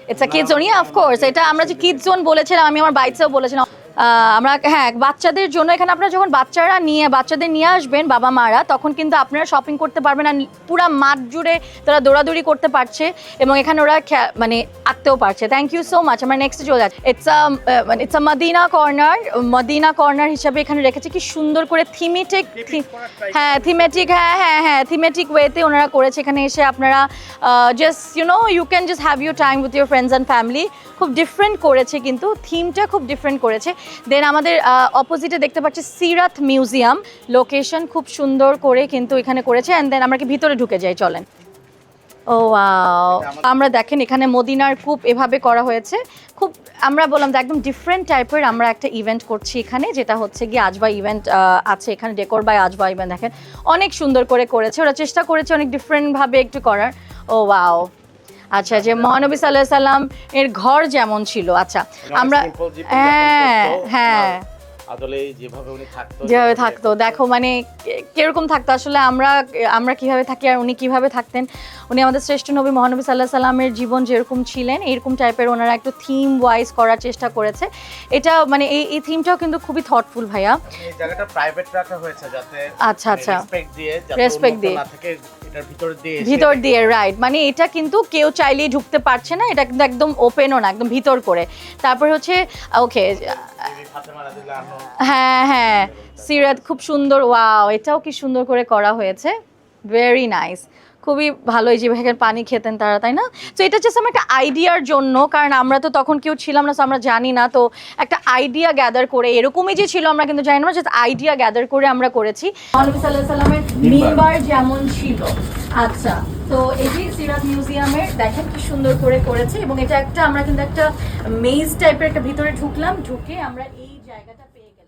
It's a kid zone, yeah of course. এটা আমরা যে কিড জোন বলেছিলাম, আমি আমার বাইটসেও বলেছিলাম আমরা, হ্যাঁ, বাচ্চাদের জন্য এখানে আপনারা যখন বাচ্চাদের নিয়ে আসবেন বাবা মারা, তখন কিন্তু আপনারা শপিং করতে পারবেন। আর পুরা মাঠ জুড়ে তারা দৌড়াদৌড়ি করতে পারছে এবং এখানে ওরা মানে আঁকতেও পারছে। Thank you so much. আমার নেক্সট চলে যাচ্ছে, ইটস আ মদিনা কর্নার হিসাবে এখানে রেখেছে। কি সুন্দর করে থিমেটিক ওয়েতে ওনারা করেছে। এখানে এসে আপনারা just you can just have your time with your friends and family. খুব ডিফারেন্ট করেছে, কিন্তু থিমটা খুব ডিফারেন্ট করেছে। দেন আমাদের অপোজিটে দেখতে পাচ্ছি সিরাত মিউজিয়াম, লোকেশন খুব সুন্দর করে কিন্তু এখানে করেছে। অ্যান্ড দেন আমরা কি ভিতরে ঢুকে যাই, চলেন। ও ওয়াও, আমরা দেখেন এখানে মদিনার কূপ এভাবে করা হয়েছে। খুব, আমরা বললাম যে একদম ডিফারেন্ট টাইপের আমরা একটা ইভেন্ট করছি এখানে, যেটা হচ্ছে গিয়ে আজবা ইভেন্ট আছে এখানে, ডেকোর বাই আজবা ইভেন্ট। দেখেন অনেক সুন্দর করে করেছে, ওরা চেষ্টা করেছে অনেক ডিফারেন্টভাবে একটু করার। ও ওয়াও, আচ্ছা, যে মহানবী সাল্লাল্লাহু আলাইহি সাল্লাম এর ঘর যেমন ছিল, আচ্ছা আমরা, হ্যাঁ যেভাবে থাকতো, দেখো মানে কিরকম থাকতো আসলে, আমরা কিভাবে থাকি আর উনি কিভাবে থাকতেন। উনি আমাদের শ্রেষ্ঠ নবী মহানবী সাল্লাল্লাহু আলাইহি সাল্লামের জীবন যেরকম ছিলেন এরকম টাইপের ওনারা একটু থিম ওয়াইজ করার চেষ্টা করেছে। এটা মানে এই থিমটাও কিন্তু খুবই থটফুল ভাইয়া। এই জায়গাটা প্রাইভেট রাখা হয়েছে যাতে আচ্ছা রেসপেক্ট দিয়ে থাকে ভিতর দিয়ে, রাইট। মানে এটা কিন্তু কেউ চাইলেই ঢুকতে পারছে না, এটা কিন্তু একদম ওপেনও না, একদম ভিতর করে। তারপর হচ্ছে ওকে, হ্যাঁ সিরাত খুব সুন্দর, ওয়াও, এটাও কি সুন্দর করে করা হয়েছে, ভেরি নাইস, খুবই ভালো। এই যে এখানে পানি খেতেন তারা, তাই না? তো এটা জাস্ট আমার একটা আইডিয়ার জন্য, কারণ আমরা তো তখন কেউ ছিলাম না, আমরা জানি না, তো একটা আইডিয়া গ্যাদার করে, এরকমই যে ছিল আমরা কিন্তু জানি না, জাস্ট আইডিয়া গ্যাদার করে আমরা করেছি। মহানবী সাল্লাল্লাহু আলাইহি সাল্লামের মিম্বার যেমন ছিল, আচ্ছা, তো এই যে সিরাত মিউজিয়ামের দেখেন কি সুন্দর করে করেছে। এবং এটা একটা, আমরা কিন্তু একটা মেজ টাইপের একটা ভিতরে ঢুকলাম, ঢুকে আমরা এই জায়গাটা পেয়ে গেলাম।